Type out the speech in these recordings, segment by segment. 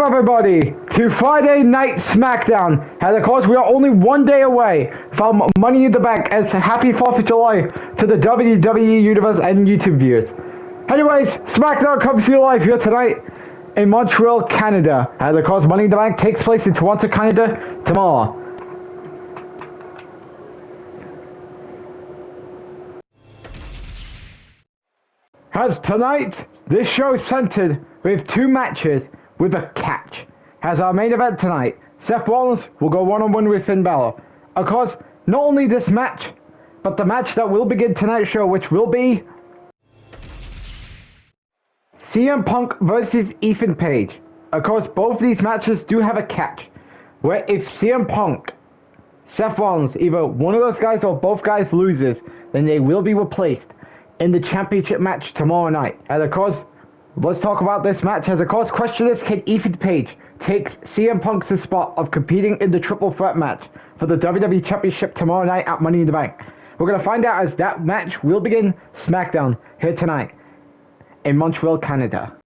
up, everybody, to Friday Night Smackdown. And of course, we are only one day away from Money in the Bank, as happy 4th of July to the WWE Universe and YouTube viewers. Anyways, Smackdown comes to you live here tonight in Montreal, Canada. And of course, Money in the Bank takes place in Toronto, Canada tomorrow. As tonight, this show is centered with two matches with a catch. As our main event tonight, Seth Rollins will go one-on-one with Finn Balor. Of course, not only this match, but the match that will begin tonight's show, which will be CM Punk versus Ethan Page. Of course, both these matches do have a catch, where if CM Punk, Seth Rollins, either one of those guys or both guys loses, then they will be replaced in the championship match tomorrow night. And of course, let's talk about this match. As of course, question is, can Ethan Page take CM Punk's spot of competing in the triple threat match for the WWE Championship tomorrow night at Money in the Bank? We're going to find out as that match will begin Smackdown here tonight in Montreal, Canada.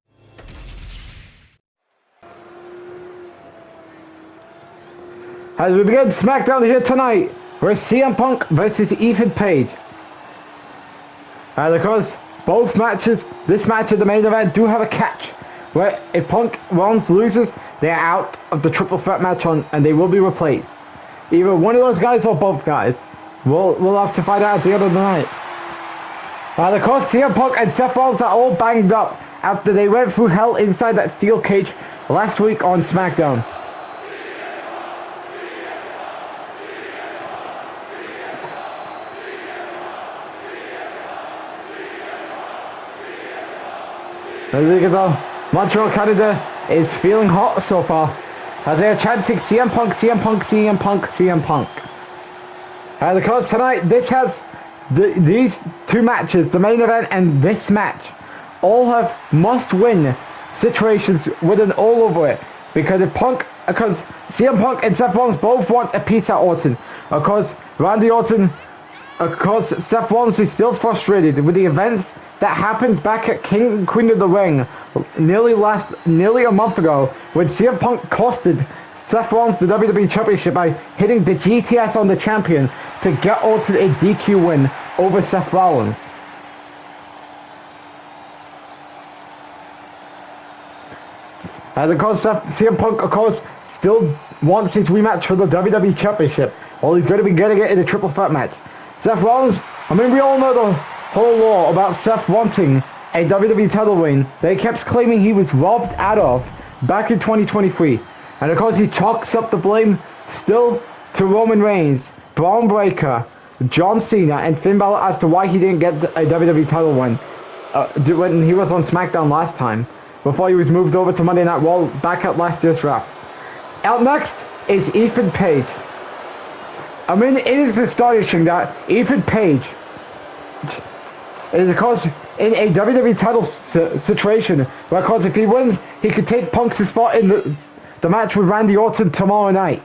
As we begin Smackdown here tonight, we're CM Punk versus Ethan Page. And of course, both matches, this match and the main event, do have a catch, where if Punk Rollins loses, they're out of the triple threat match and they will be replaced. Either one of those guys or both guys. We'll have to find out at the end of the night. And of course, CM Punk and Seth Rollins are all banged up after they went through hell inside that steel cage last week on SmackDown. As you can tell, Montreal, Canada is feeling hot so far, as they are chanting CM Punk, CM Punk, CM Punk, CM Punk. And of course tonight, this has these two matches, the main event and this match, all have must-win situations written all over it. Because CM Punk and Seth Rollins both want a piece at Orton. Of course, Seth Rollins is still frustrated with the events that happened back at King and Queen of the Ring nearly a month ago, when CM Punk costed Seth Rollins the WWE Championship by hitting the GTS on the champion to get Orton a DQ win over Seth Rollins. And of course, CM Punk, of course, still wants his rematch for the WWE Championship. Well, he's going to be getting it in a triple threat match. Seth Rollins, I mean, we all know the whole law about Seth wanting a WWE title reign that he kept claiming he was robbed out of back in 2023. And of course, he chalks up the blame still to Roman Reigns, Braun Breaker, John Cena, and Finn Balor as to why he didn't get a WWE title win when he was on SmackDown last time, before he was moved over to Monday Night Raw back at last year's draft. Out next is Ethan Page. I mean, it is astonishing that Ethan Page is, of course, in a WWE title situation, where, of course, if he wins, he could take Punk's spot in the match with Randy Orton tomorrow night.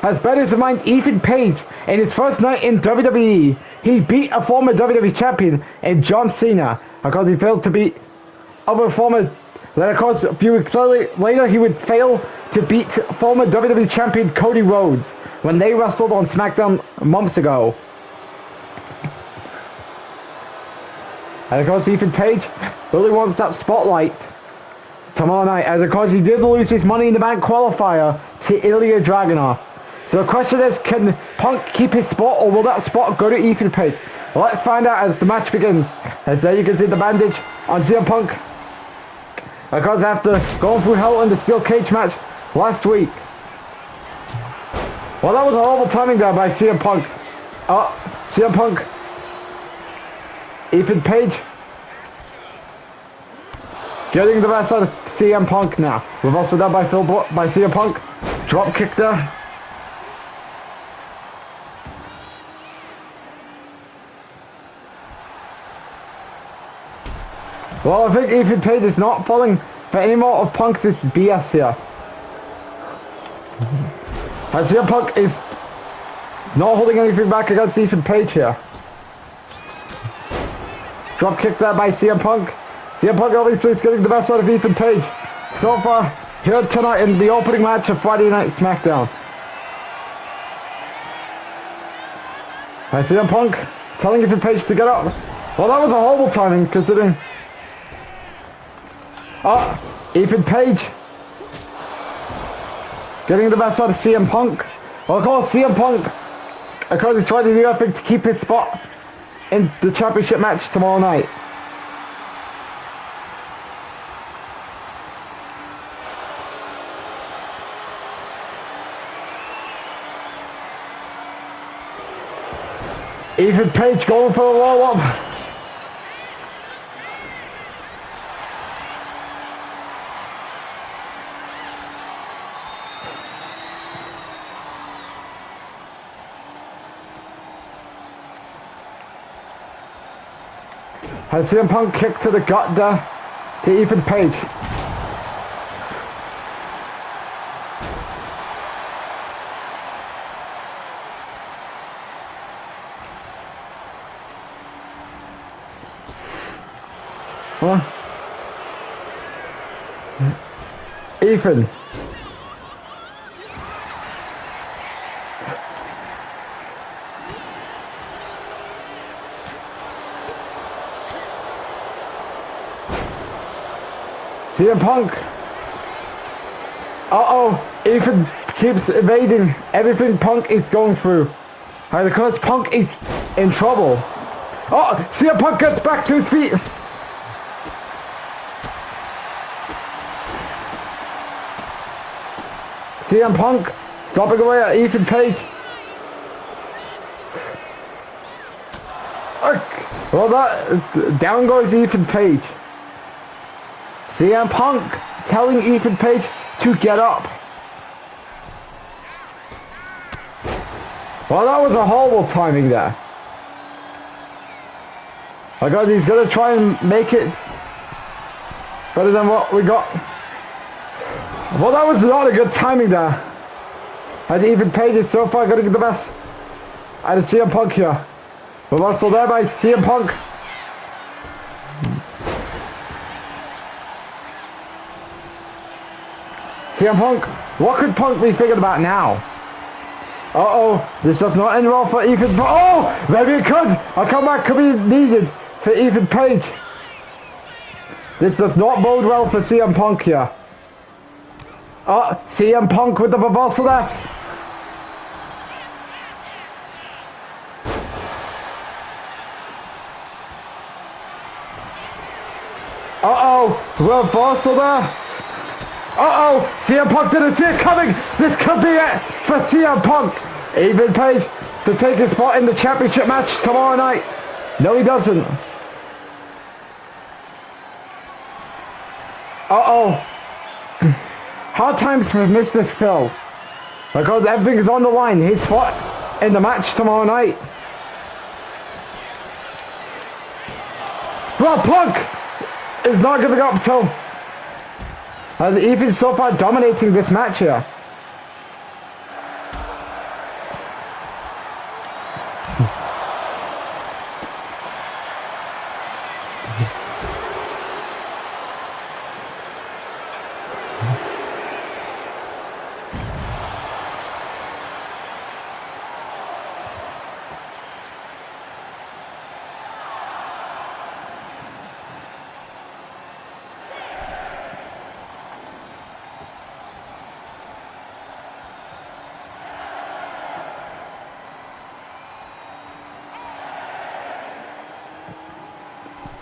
As bettors in mind, Ethan Page, in his first night in WWE, he beat a former WWE champion in John Cena. Of course, he failed to beat other former. Then, of course, a few weeks later, he would fail to beat former WWE champion Cody Rhodes when they wrestled on SmackDown months ago. And of course, Ethan Page really wants that spotlight tomorrow night, as of course he did lose his Money in the Bank qualifier to Ilya Dragunov. So the question is, can Punk keep his spot, or will that spot go to Ethan Page? Well, let's find out as the match begins. As there you can see the bandage on CM Punk. Of course, after going through hell in the steel cage match last week. Well, that was a horrible timing there by CM Punk. CM Punk. Ethan Page getting the best out of CM Punk now. Reversal done by by CM Punk. Drop kick there. Well, I think Ethan Page is not falling for any more of Punk's BS here. And CM Punk is not holding anything back against Ethan Page here. Drop kick there by CM Punk. CM Punk obviously is getting the best out of Ethan Page. so far here tonight in the opening match of Friday Night Smackdown. I see a Punk telling Ethan Page to get up. Well, that was a horrible timing considering. Ethan Page getting the best out of CM Punk. Well, of course, CM Punk, of course, he's trying to do everything to keep his spot in the championship match tomorrow night. Ethan Page going for a roll-up. Has CM Punk kicked to the gut there to Ethan Page. Ethan. CM Punk. Ethan keeps evading everything Punk is going through. And because Punk is in trouble. CM Punk gets back to his feet. CM Punk stopping away at Ethan Page. Well, down goes Ethan Page. CM Punk telling Ethan Page to get up. Well, that was a horrible timing there. I guess he's going to try and make it better than what we got. Well, that was not a good timing there. And Ethan Page is so far going to get the best out of CM Punk here. But also there by CM Punk. CM Punk, what could Punk be thinking about now? This does not end well for Ethan. Maybe it could. A comeback could be needed for Ethan Page. This does not bode well for CM Punk here. CM Punk with the reversal there. Reversal there. CM Punk didn't see it coming. This could be it for CM Punk. Ethan Page to take his spot in the championship match tomorrow night. No, he doesn't. Hard times for Mr. Phil. Because everything is on the line. His spot in the match tomorrow night. Well, Punk is not giving up till as Ethan so far dominating this match here.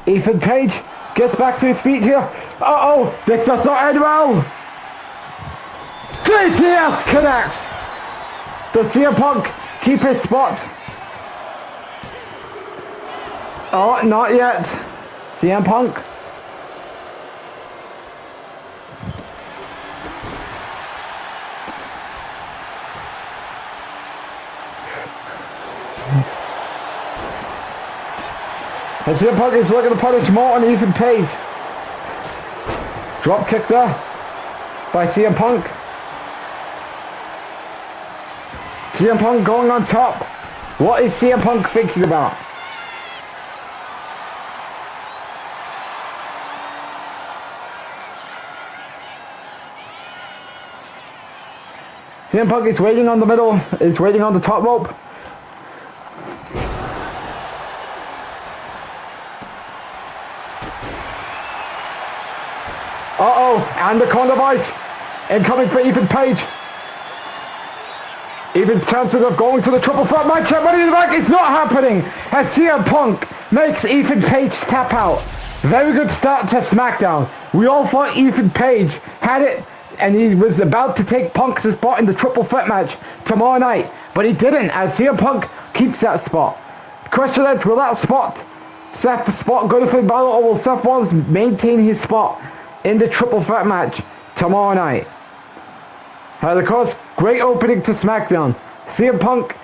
Ethan Page gets back to his feet here. This does not end well. GTS connect. Does CM Punk keep his spot? Not yet. CM Punk. And CM Punk is looking to punish more on Ethan Page. Drop kick there by CM Punk. CM Punk going on top. What is CM Punk thinking about? CM Punk is waiting on the middle, is waiting on the top rope. And the corner device incoming for Ethan Page. Ethan's chances of going to the triple threat match at Money in the Bank. It's not happening as CM Punk makes Ethan Page tap out. Very good start to SmackDown. We all thought Ethan Page had it and he was about to take Punk's spot in the triple threat match tomorrow night, but he didn't, as CM Punk keeps that spot. The question is, will that Seth's spot go to Finn Balor, or will Seth Rollins maintain his spot in the triple threat match tomorrow night? Of course, great opening to SmackDown. CM Punk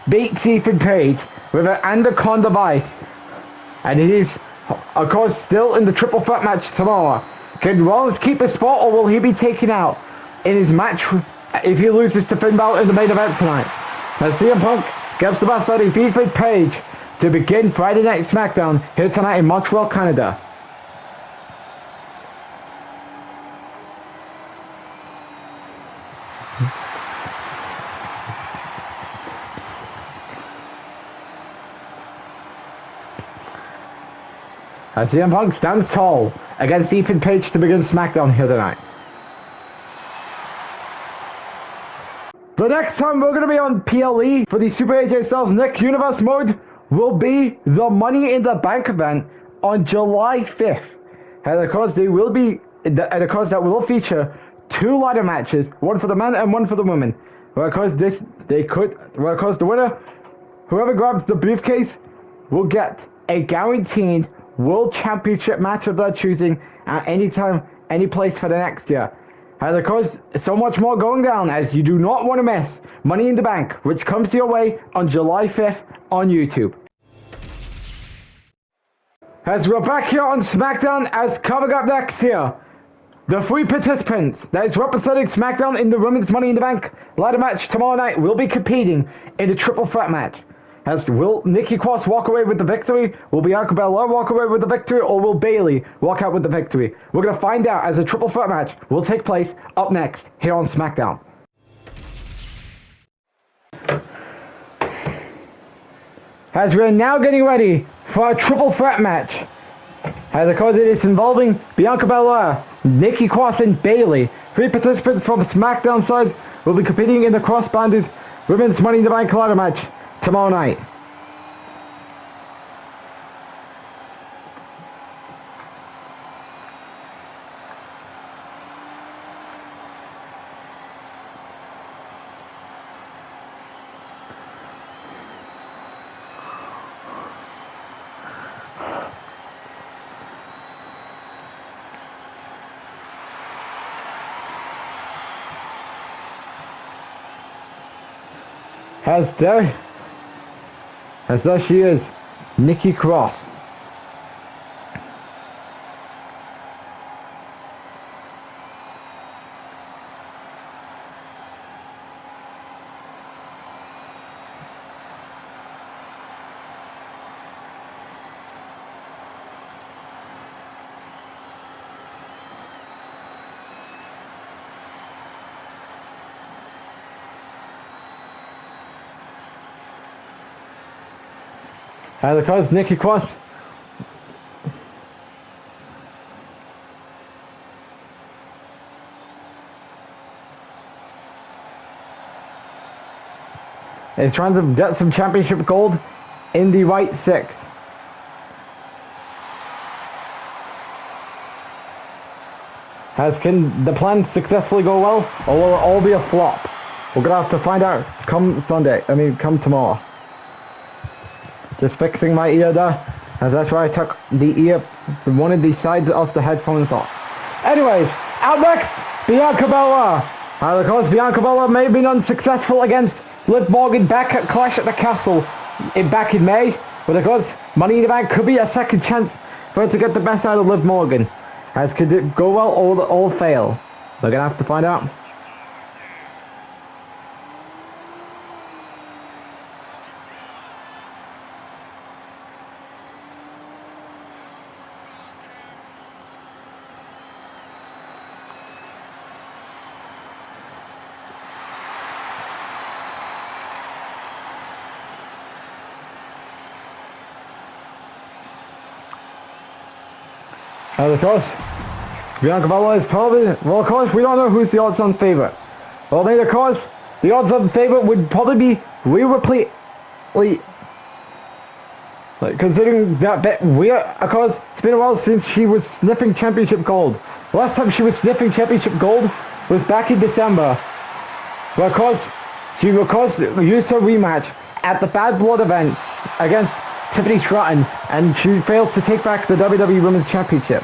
beats Ethan Page with an Anaconda device, and he's, of course, still in the triple threat match tomorrow. Can Rollins keep his spot, or will he be taken out in his match if he loses to Finn Balor in the main event tonight? As CM Punk gets the best out of Ethan Page to begin Friday Night SmackDown here tonight in Montreal, Canada. As CM Punk stands tall against Ethan Page to begin SmackDown here tonight. The next time we're going to be on PLE for the Super AJ Styles Nick Universe mode will be the Money in the Bank event on July 5th. And of course, that will feature 2 ladder matches, one for the men and one for the women. Well, of course, the winner, whoever grabs the briefcase, will get a guaranteed World Championship match of their choosing at any time, any place for the next year. And of course, so much more going down, as you do not want to miss Money in the Bank, which comes your way on July 5th on YouTube. As we're back here on SmackDown, as coming up next here, the 3 participants that is representing SmackDown in the Women's Money in the Bank ladder match tomorrow night will be competing in the triple threat match. As will Nikki Cross walk away with the victory? Will Bianca Belair walk away with the victory? Or will Bayley walk out with the victory? We're going to find out as a triple threat match will take place up next here on SmackDown. As we're now getting ready for a triple threat match. As of course it is involving Bianca Belair, Nikki Cross and Bayley. 3 participants from SmackDown side will be competing in the cross-banded Women's Money in the Bank ladder match tomorrow night. As there she is, Nikki Cross. Because Nikki Cross is trying to get some championship gold in the white 6. Can the plan successfully go well, or will it all be a flop? We're gonna have to find out come tomorrow. Just fixing my ear there, as that's why I took the ear from one of the sides of the headphones off. Anyways, out next, Bianca Belair. Of course, Bianca Belair may have been unsuccessful against Liv Morgan back at Clash at the Castle back in May, but of course, Money in the Bank could be a second chance for her to get the best out of Liv Morgan. As could it go well or fail? We're gonna have to find out. And of course, Bianca Belair is probably, well of course we don't know who's the odds-on favourite. Well I mean of course, the odds-on favourite would probably be Rhea Ripley, like considering that bit Rhea, of course, it's been a while since she was sniffing championship gold. The last time she was sniffing championship gold was back in December. But of course, she of course used her rematch at the Bad Blood event against Tiffany Stratton, and she failed to take back the WWE Women's Championship.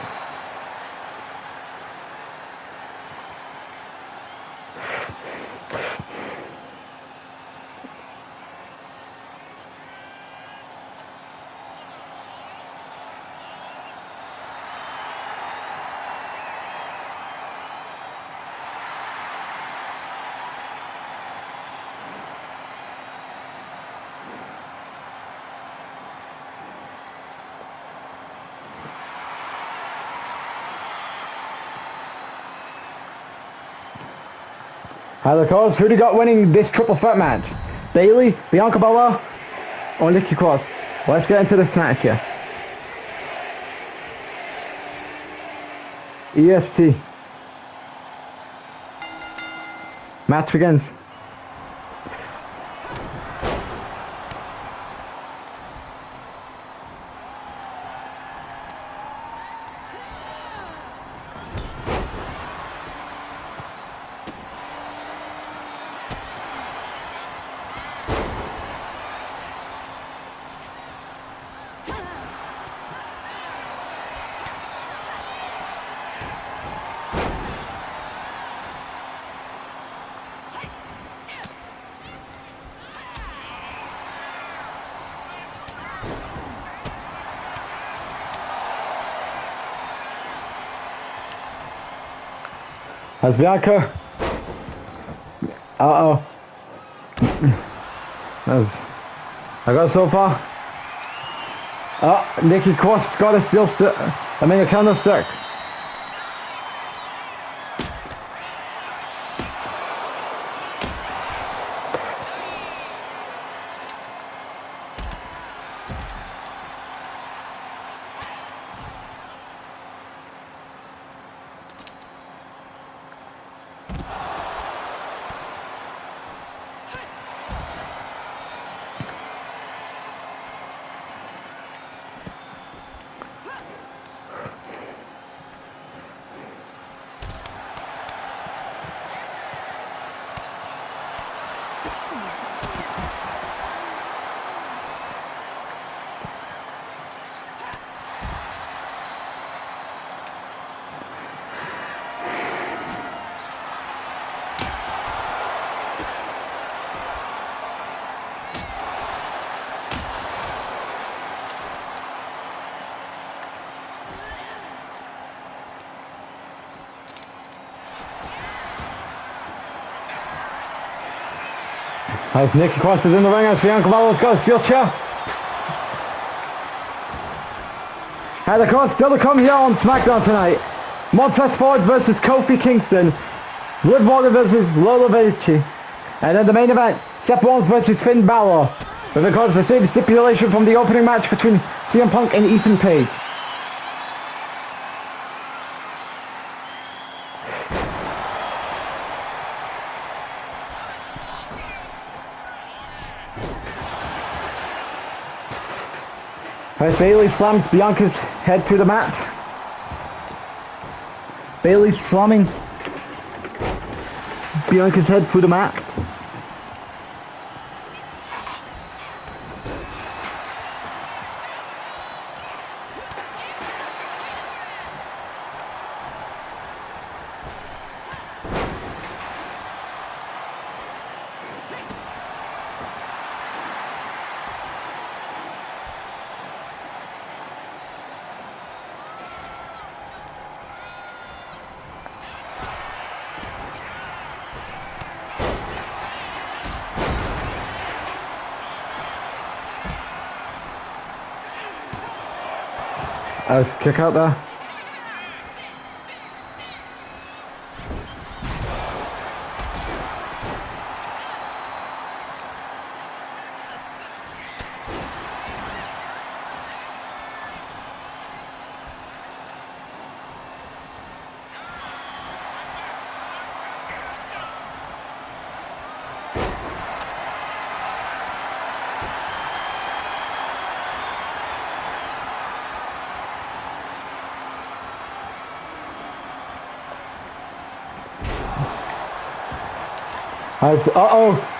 And of course, who do you got winning this triple threat match? Bayley, Bianca Belair, or Nikki Cross? Let's get into this match here. EST. Match begins. As Bianca. As I got so far. Oh, Nikki Cross got a steel stick. I mean a counter stick. As Nikki Cross is in the ring, as Bianca Belair's got a steel chair. And of course, still to come here on Smackdown tonight. Montez versus Kofi Kingston. Liv Morgan versus Lola. And then the main event, Seth Rollins versus Finn Balor. With of course the same stipulation from the opening match between CM Punk and Ethan Page. As Bayley slams Bianca's head through the mat. Bayley slamming Bianca's head through the mat. Let's kick out there. As,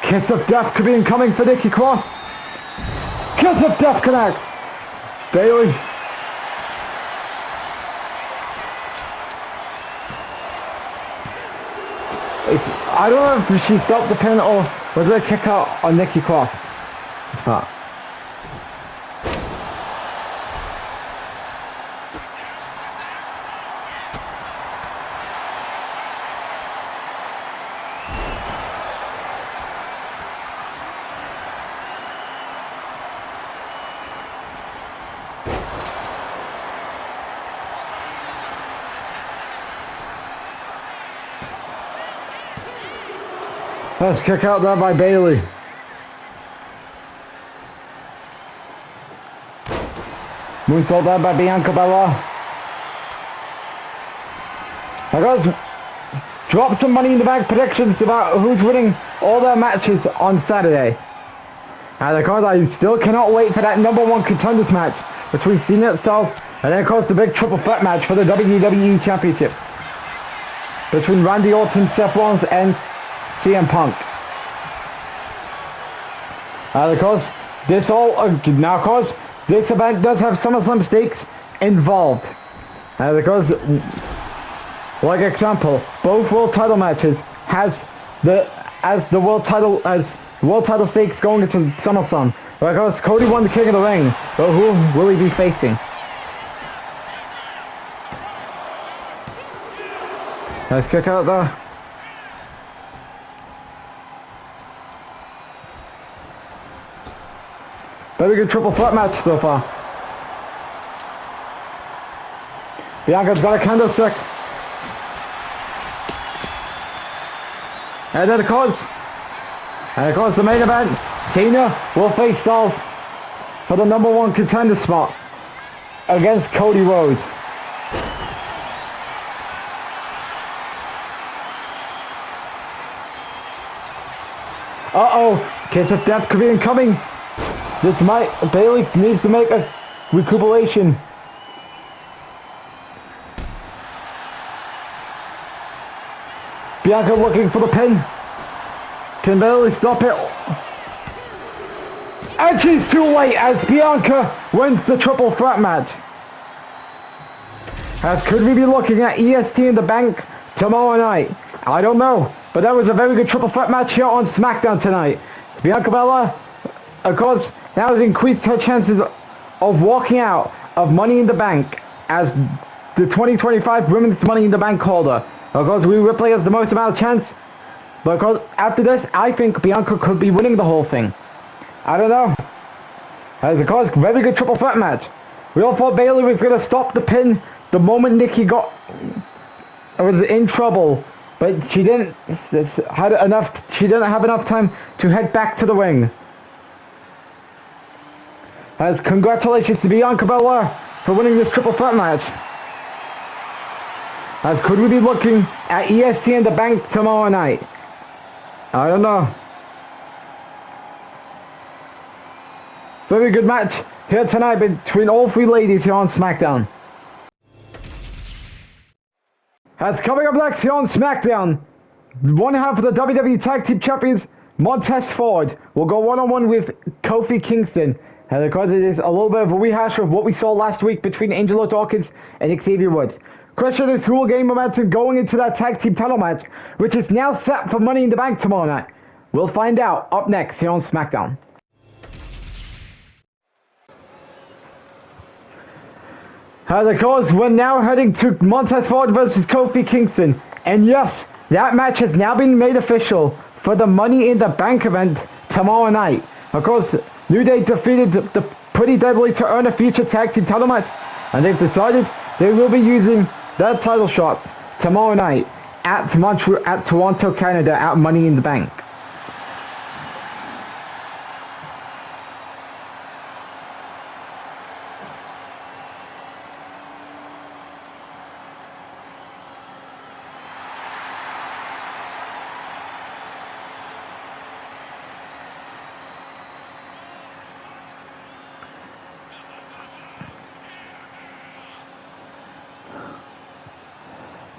Kiss of Death could be incoming for Nikki Cross. Kiss of Death connects. Bayley. I don't know if she stopped the pin or was it a kick out on Nikki Cross. It's not. Let's kick out there by Bayley. Moonsault there by Bianca Belair. I guys, drop some Money in the Bank predictions about who's winning all their matches on Saturday. And of course, I still cannot wait for that #1 contenders match between Cena Styles and then of course the big triple threat match for the WWE Championship between Randy Orton, Seth Rollins, and CM Punk. Of course, this event does have SummerSlam stakes involved. Of course, like example, both world title matches has the world title stakes going into SummerSlam. Of course, Cody won the King of the Ring, but who will he be facing? Let's kick out there. Very good triple threat match so far. Bianca's got a candlestick. And then of course the main event, Cena will face Styles for the #1 contender spot against Cody Rhodes. Kiss of Death could be incoming. Bayley needs to make a recuperation. Bianca looking for the pin. Can Bayley stop it? And she's too late as Bianca wins the triple threat match. As could we be looking at EST in the bank tomorrow night? I don't know. But that was a very good triple threat match here on Smackdown tonight. Bianca Belair, of course, now has increased her chances of walking out of Money in the Bank as the 2025 Women's Money in the Bank holder. Of course, Rhea Ripley has the most amount of chance. But of course, after this, I think Bianca could be winning the whole thing. I don't know. As of course, very good triple threat match. We all thought Bayley was going to stop the pin the moment Nikki was in trouble. But she didn't have enough time to head back to the ring. As congratulations to Bianca Belair for winning this triple threat match. As could we be looking at EST in the bank tomorrow night? I don't know. Very good match here tonight between all three ladies here on SmackDown. As coming up next here on SmackDown, one half of the WWE Tag Team Champions, Montez Ford, will go one-on-one with Kofi Kingston. And of course it is a little bit of a rehash of what we saw last week between Angelo Dawkins and Xavier Woods. Question is who will gain momentum going into that tag team title match, which is now set for Money in the Bank tomorrow night. We'll find out up next here on SmackDown. As of course, we're now heading to Montez Ford versus Kofi Kingston. And yes, that match has now been made official for the Money in the Bank event tomorrow night. Of course, New Day defeated the Pretty Deadly to earn a future tag team title match. And they've decided they will be using their title shots tomorrow night at Toronto, Canada at Money in the Bank.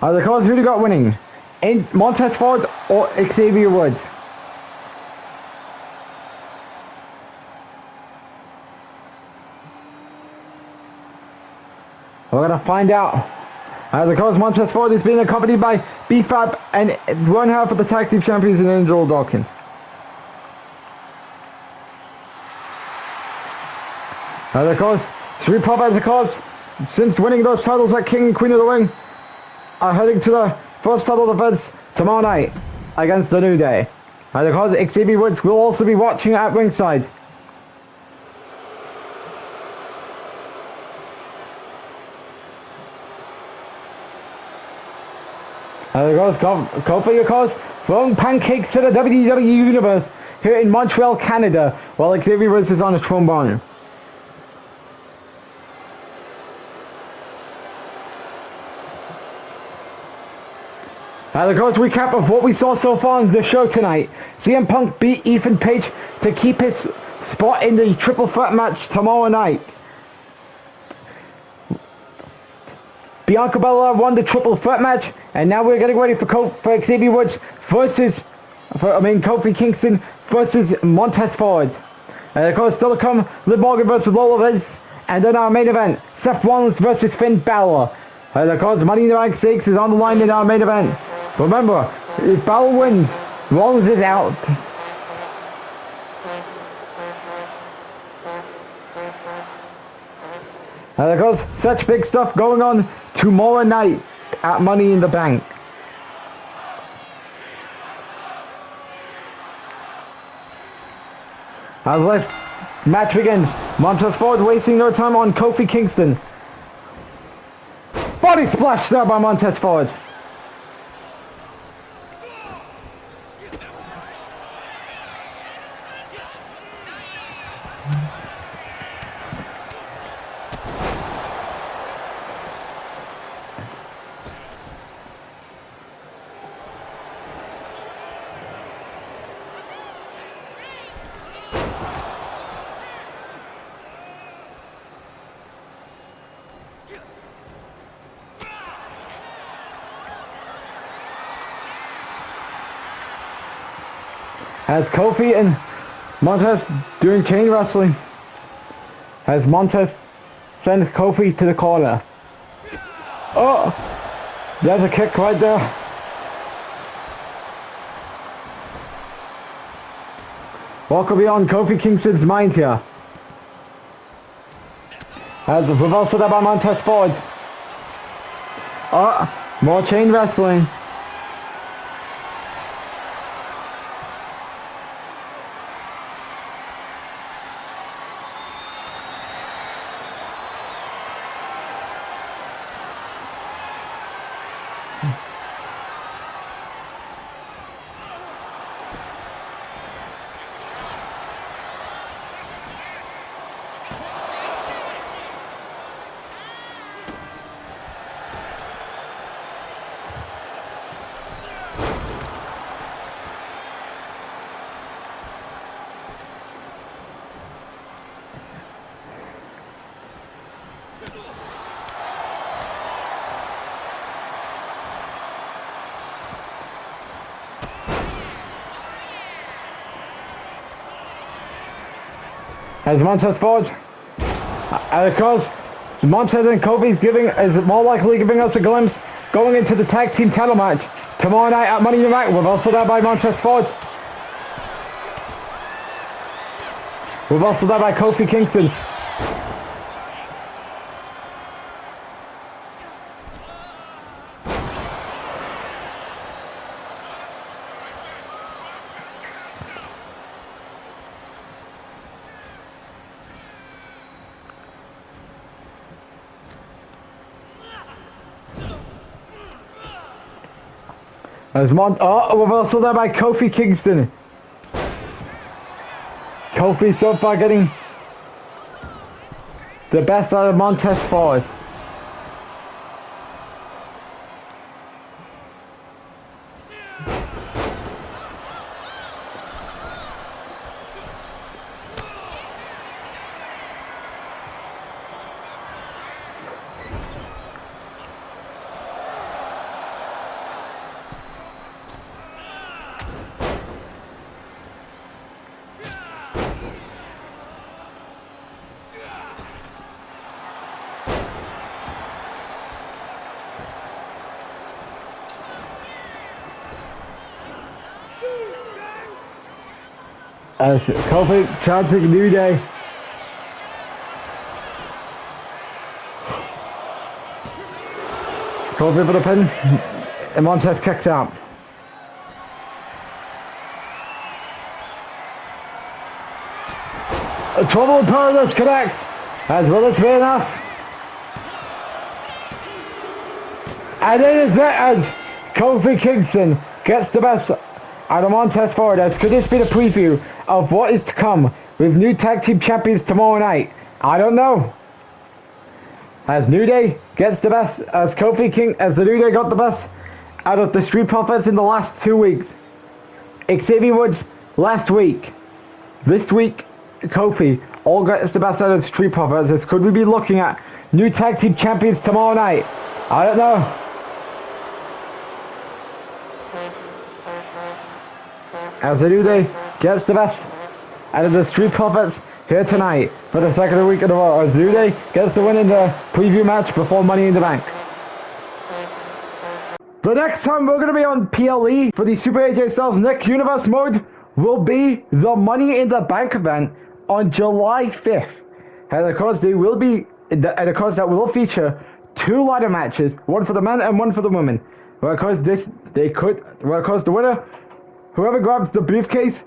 The cause who got winning? Montez Ford or Xavier Woods? We're gonna find out. As of course, Montez Ford is being accompanied by B-Fab and one half of the tag team champions in Angel Dawkins. As of course, Street Profits, of course, since winning those titles at King and Queen of the Ring, are heading to the first title defense tomorrow night against the New Day. And of course, Xavier Woods will also be watching at ringside. And of course, Kofi, of course, throwing pancakes to the WWE Universe here in Montreal, Canada, while Xavier Woods is on a trombone. And of course, recap of what we saw so far on the show tonight. CM Punk beat Ethan Page to keep his spot in the triple threat match tomorrow night. Bianca Belair won the triple threat match, and now we're getting ready for Xavier Woods versus, Kofi Kingston versus Montez Ford. And of course, still to come, Liv Morgan versus Lola Viz, and then our main event, Seth Rollins versus Finn Balor. And of course, Money in the Bank 6 is on the line in our main event. Remember, if Balor wins, Rollins is out. And of course, such big stuff going on tomorrow night at Money in the Bank. As the match begins, Montez Ford wasting no time on Kofi Kingston. Body splash there by Montez Ford. As Kofi and Montez doing chain wrestling. As Montez sends Kofi to the corner. Oh! There's a kick right there. What could be on Kofi Kingston's mind here? As a reversal there by Montez Ford. Oh! More chain wrestling. As Montez Ford, and of course, Montez and Kofi is more likely giving us a glimpse going into the tag team title match tomorrow night at Money in the Bank. We've also there by Montez Ford. We've also there by Kofi Kingston. As we're also there by Kofi Kingston. Kofi so far getting the best out of Montez Ford. As Kofi chancing New Day. Kofi for the pin. And Montez kicks out. A trouble in paradise connects. As well as fair enough. And it is that as Kofi Kingston gets the best out of Montez forward. As could this be the preview of what is to come with new tag team champions tomorrow night? I don't know. As New Day gets the best, as the New Day got the best out of the Street Profits in the last 2 weeks. Xavier Woods last week. This week, Kofi all gets the best out of the Street Profits. As could we be looking at new tag team champions tomorrow night? I don't know. As the New Day gets the best out of the Street Profits here tonight for the second week in a row. As New Day gets the win in the preview match before Money in the Bank. The next time we're going to be on PLE for the Super AJ Styles Nick Universe mode will be the Money in the Bank event on July 5th. And of course, that will feature 2 ladder matches, one for the men and one for the women. Well, of course, the winner, whoever grabs the briefcase,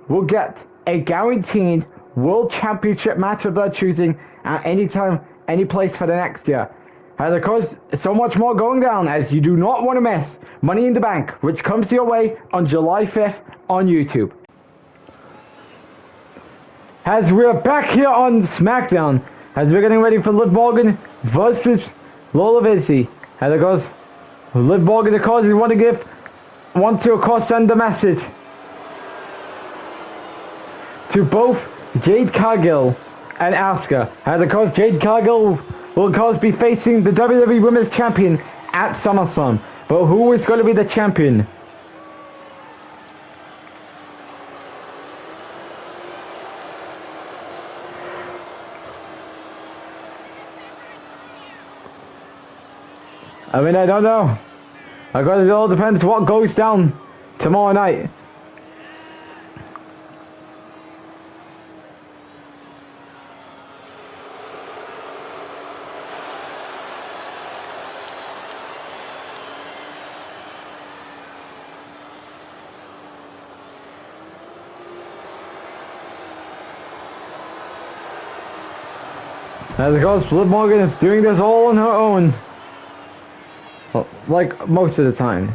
will get a guaranteed World Championship match of their choosing at any time, any place for the next year. And of course, so much more going down, as you do not want to miss Money in the Bank, which comes your way on July 5th on YouTube. As we're back here on Smackdown, as we're getting ready for Liv Morgan versus Lola Vici. And of course, Liv Morgan, of course, want to of course send a message to both Jade Cargill and Asuka. And of course, Jade Cargill will of course be facing the WWE Women's Champion at SummerSlam. But who is going to be the champion? I mean, I don't know. I guess it all depends what goes down tomorrow night. As of course, Liv Morgan is doing this all on her own. Well, like most of the time.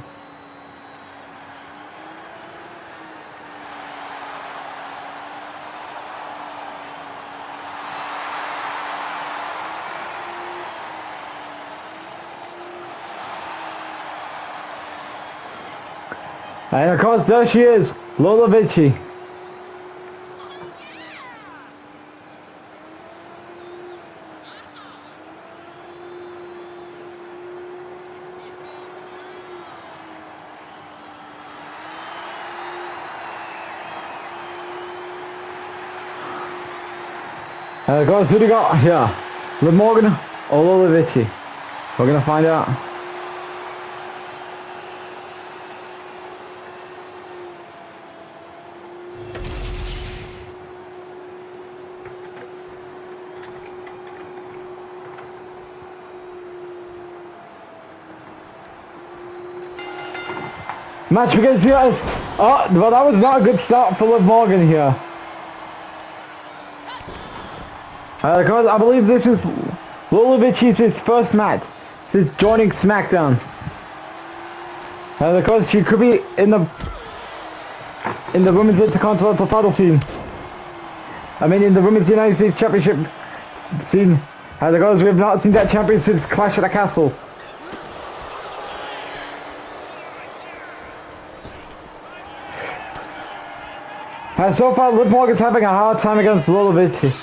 And of course, there she is, Lola Vici. And of course, who do we got here? Liv Morgan or Lola Vici? We're gonna find out. Match begins here. Oh, but that was not a good start for Liv Morgan here. Because I believe this is Lola Vici's first match since joining Smackdown. Because she could be in the Women's Intercontinental title scene. I mean, in the Women's United States Championship scene. Because we have not seen that champion since Clash at the Castle. And so far, Liv Morgan's having a hard time against Lola Vici.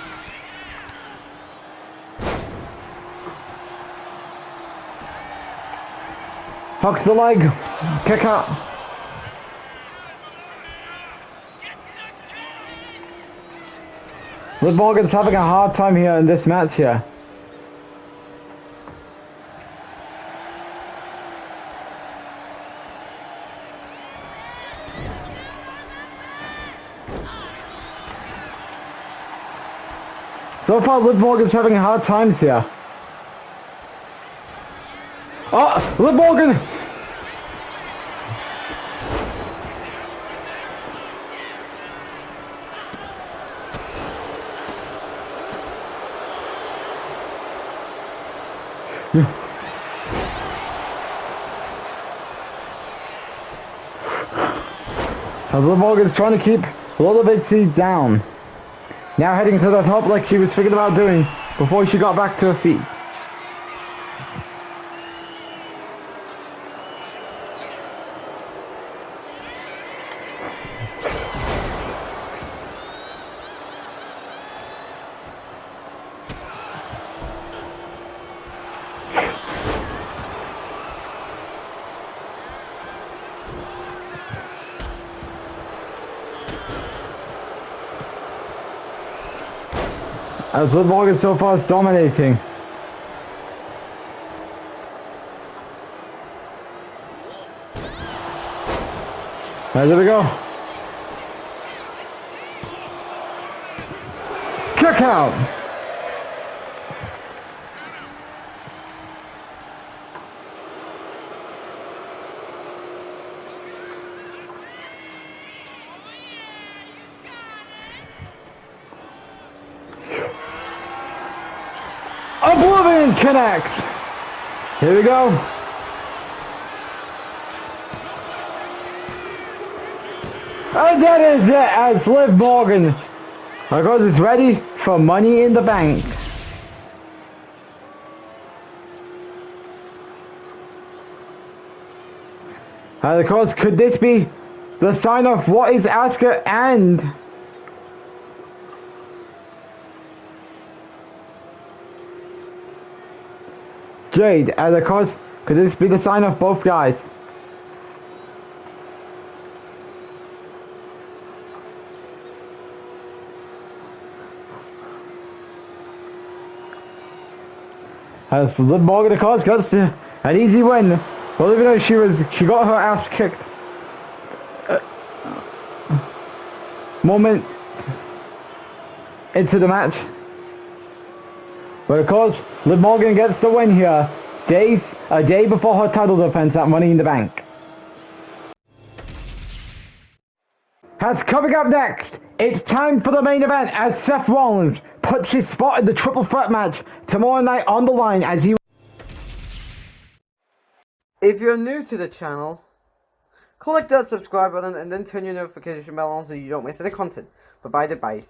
Hooks the leg, kick out. Liv Morgan's having a hard time here in this match here. So far, Liv Morgan's having hard times here. Oh, Liv Morgan! Liv Morgan's trying to keep Lola down. Now heading to the top like she was thinking about doing before she got back to her feet. As Liv Morgan so far is dominating. There we go. Kick out. Oblivion connects. Here we go. And that is it as Liv Morgan, of course, is ready for Money in the Bank. And of course, could this be the sign of what is Asuka and Jade? And of course, could this be the sign of both guys? As Liv Morgan, of course, gets an easy win. Well, even though she got her ass kicked. Moment into the match. But of course, Liv Morgan gets the win here. A day before her title defense at Money in the Bank. As coming up next, it's time for the main event as Seth Rollins puts his spot in the triple threat match tomorrow night on the line as he... If you're new to the channel, click that subscribe button and then turn your notification bell on so you don't miss any content provided by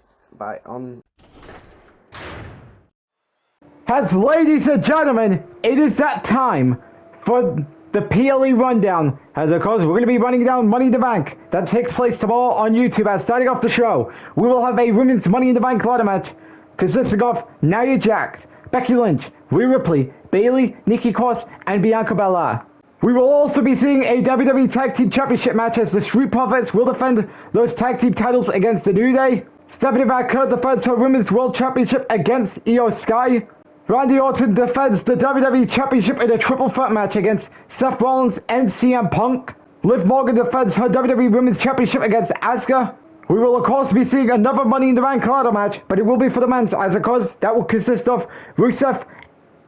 As ladies and gentlemen, it is that time for the PLE rundown. As of course, we're going to be running down Money in the Bank. That takes place tomorrow on YouTube. As starting off the show, we will have a women's Money in the Bank ladder match consisting of Nia Jax, Becky Lynch, Rhea Ripley, Bayley, Nikki Cross, and Bianca Belair. We will also be seeing a WWE Tag Team Championship match as the Street Profits will defend those tag team titles against the New Day. Stephanie McMahon defends her Women's World Championship against Io Sky. Randy Orton defends the WWE Championship in a triple threat match against Seth Rollins and CM Punk. Liv Morgan defends her WWE Women's Championship against Asuka. We will of course be seeing another Money in the Bank ladder match, but it will be for the men's, as of course that will consist of Rusev,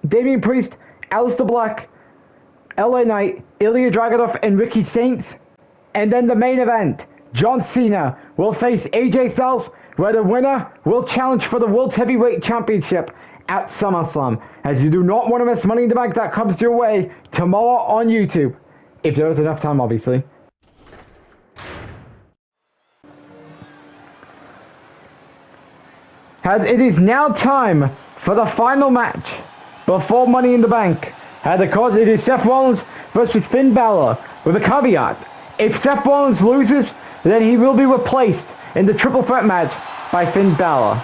Damian Priest, Aleister Black, LA Knight, Ilya Dragunov, and Ricky Saints. And then the main event, John Cena will face AJ Styles, where the winner will challenge for the World Heavyweight Championship at SummerSlam. As you do not want to miss Money in the Bank that comes your way tomorrow on YouTube. If there is enough time, obviously. As it is now time for the final match before Money in the Bank. And of course, it is Seth Rollins versus Finn Balor, with a caveat. If Seth Rollins loses, then he will be replaced in the triple threat match by Finn Balor.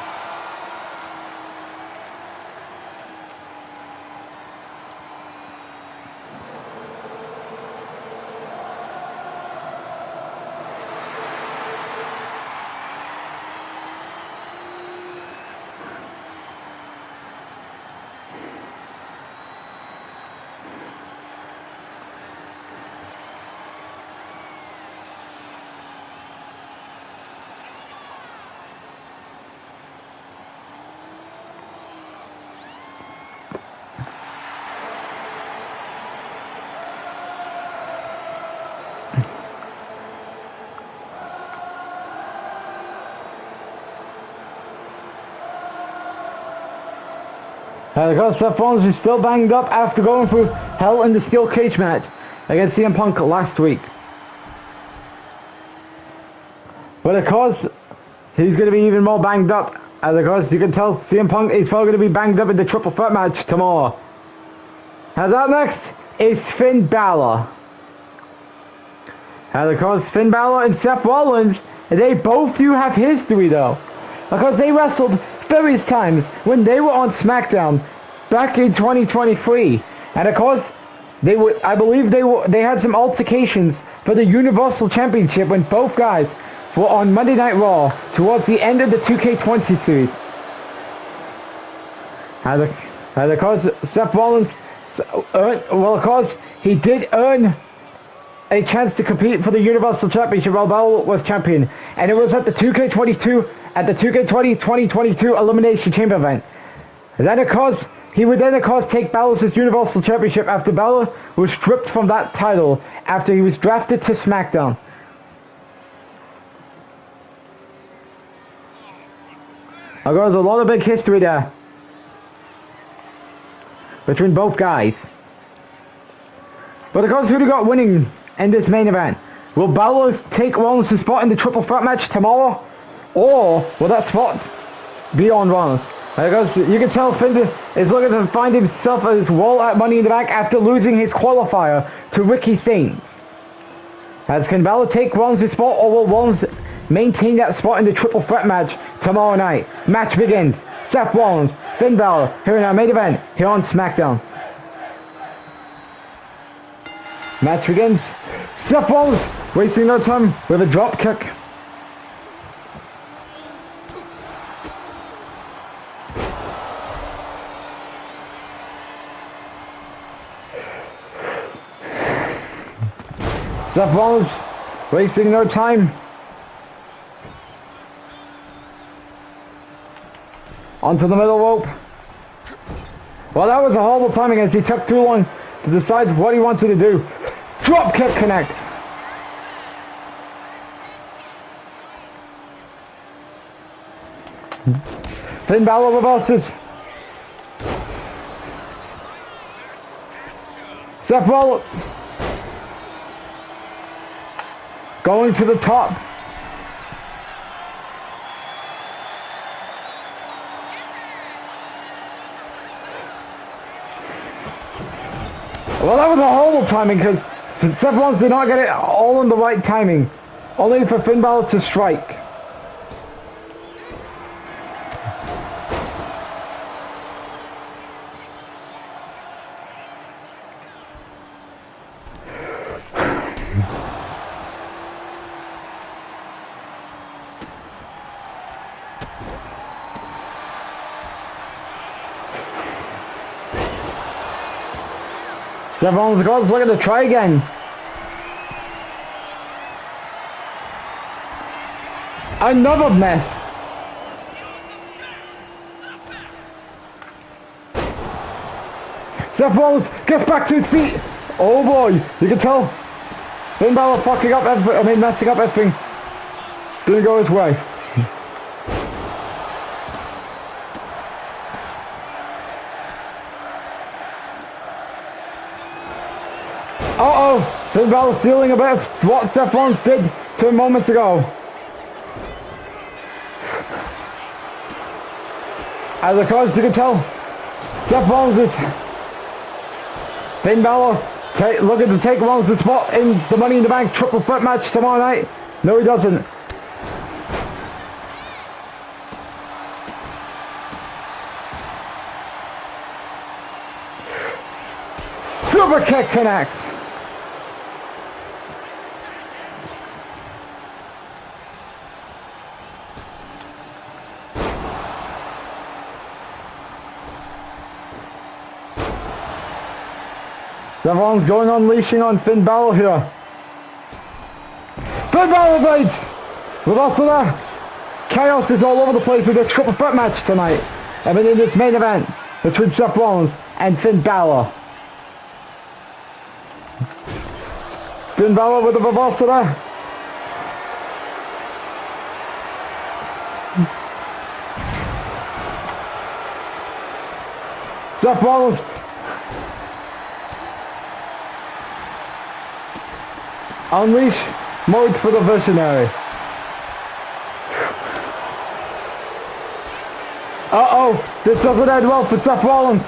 Because Seth Rollins is still banged up after going through Hell in the Steel Cage match against CM Punk last week. But of course, he's going to be even more banged up. As of course, you can tell CM Punk is probably going to be banged up in the triple threat match tomorrow. As up next is Finn Balor. And of course, Finn Balor and Seth Rollins, they both do have history though. Because they wrestled various times when they were on SmackDown back in 2023. And of course, I believe they had some altercations for the Universal Championship when both guys were on Monday Night Raw towards the end of the 2K20 series. And of course, Seth Rollins, of course, he did earn a chance to compete for the Universal Championship while Balor was champion, and it was at the 2K22 at the 2K20 2022 Elimination Chamber event. And then of course, he would then of course take Balor's Universal Championship after Balor was stripped from that title after he was drafted to SmackDown. There's a lot of big history there between both guys. But of course, who got winning in this main event? Will Balor take Rollins' spot in the triple threat match tomorrow? Or will that spot be on Rollins? Because you can tell Finn is looking to find himself at his wall at Money in the Bank after losing his qualifier to Ricky Sainz. As can Balor take Rollins' spot, or will Rollins maintain that spot in the triple threat match tomorrow night? Match begins. Seth Rollins, Finn Balor, here in our main event, here on SmackDown. Match begins. Seth Rollins wasting no time with a drop kick. Seth Rollins wasting no time. Onto the middle rope. Well, that was a horrible timing as he took too long to decide what he wanted to do. Drop kick connect. Finn Balor reverses. Seth Rollins going to the top. Well, that was a horrible timing because Seth Rollins did not get it all in the right timing. Only for Finn Balor to strike. Seth Rollins goes looking to try again. Another mess. Seth Rollins gets back to his feet. Oh boy, you can tell Finn Balor fucking up everything, messing up everything. Didn't go his way. Uh-oh, Finn Balor stealing a bit of what Seth Rollins did 2 moments ago. As of course you can tell, Seth Rollins is Finn Balor looking to take Rollins' spot in the Money in the Bank triple threat match tomorrow night. No, he doesn't. Super kick connects. Seth Rollins going unleashing on Finn Balor here. Finn Balor bites! With also the chaos is all over the place with this triple threat match tonight. I mean in this main event between Seth Rollins and Finn Balor. Finn Balor with the reversal there. Seth Rollins. Unleash mode for the visionary. Uh-oh, this doesn't end well for Seth Rollins.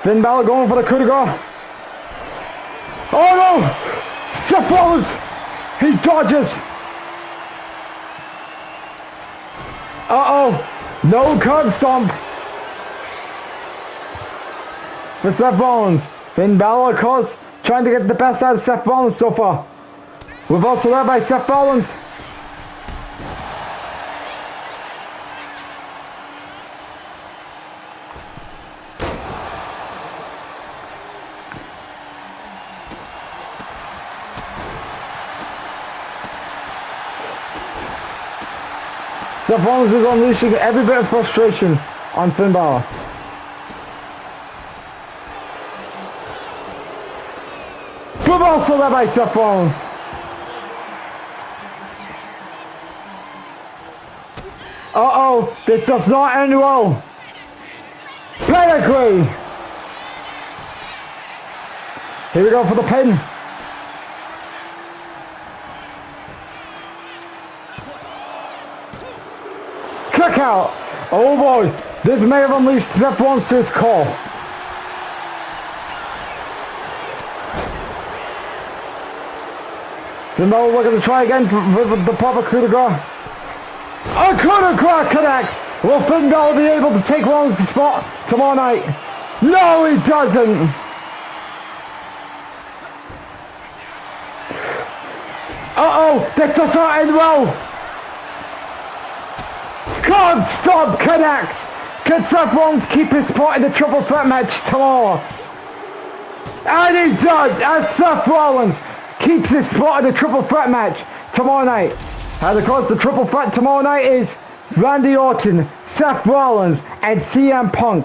Finn Balor going for the coup de grace. Oh no! Seth Rollins! He dodges! Uh-oh! No curb stomp! For Seth Rollins. Finn Balor, of course, trying to get the best out of Seth Rollins so far. Reversal there by Seth Rollins. Seth Rollins is unleashing every bit of frustration on Finn Balor. Reversal there by Seth Rollins. Uh-oh, this does not end well. Pedigree. Here we go for the pin. Kick out. Oh boy, this may have unleashed Seth Rollins to his core. Finn Balor looking to try again with the proper coup de grace. A coup de grace connects! Will Finn Balor be able to take Rollins' spot tomorrow night? No, he doesn't! Uh-oh, this does not end well! Can't stop connects! Can Seth Rollins keep his spot in the triple threat match tomorrow? And he does, as Seth Rollins keeps his spot in the triple threat match tomorrow night. And of course the triple threat tomorrow night is Randy Orton, Seth Rollins, and CM Punk.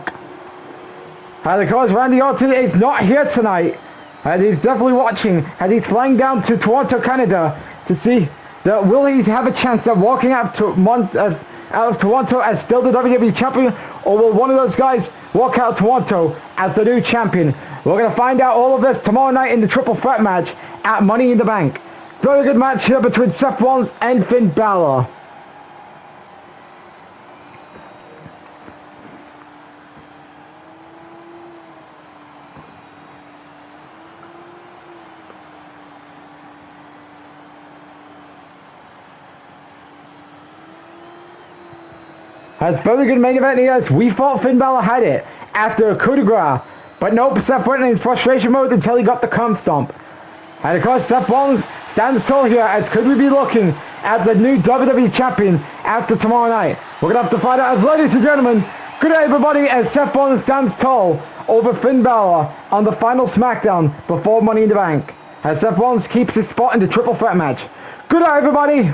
And of course Randy Orton is not here tonight, and he's definitely watching, and he's flying down to Toronto, Canada to see that will he have a chance of walking out of Toronto as still the WWE champion, or will one of those guys walk out of Toronto as the new champion? We're going to find out all of this tomorrow night in the triple threat match at Money in the Bank. Very good match here between Seth Rollins and Finn Balor. That's very good main event here. We thought Finn Balor had it after a coup de grace, but nope, Seth went in frustration mode until he got the cum stomp. And of course, Seth Rollins stands tall here, as could we be looking at the new WWE champion after tomorrow night. We're going to have to find out, as ladies and gentlemen, good night everybody, as Seth Rollins stands tall over Finn Balor on the final Smackdown before Money in the Bank, as Seth Rollins keeps his spot in the triple threat match. Good night everybody.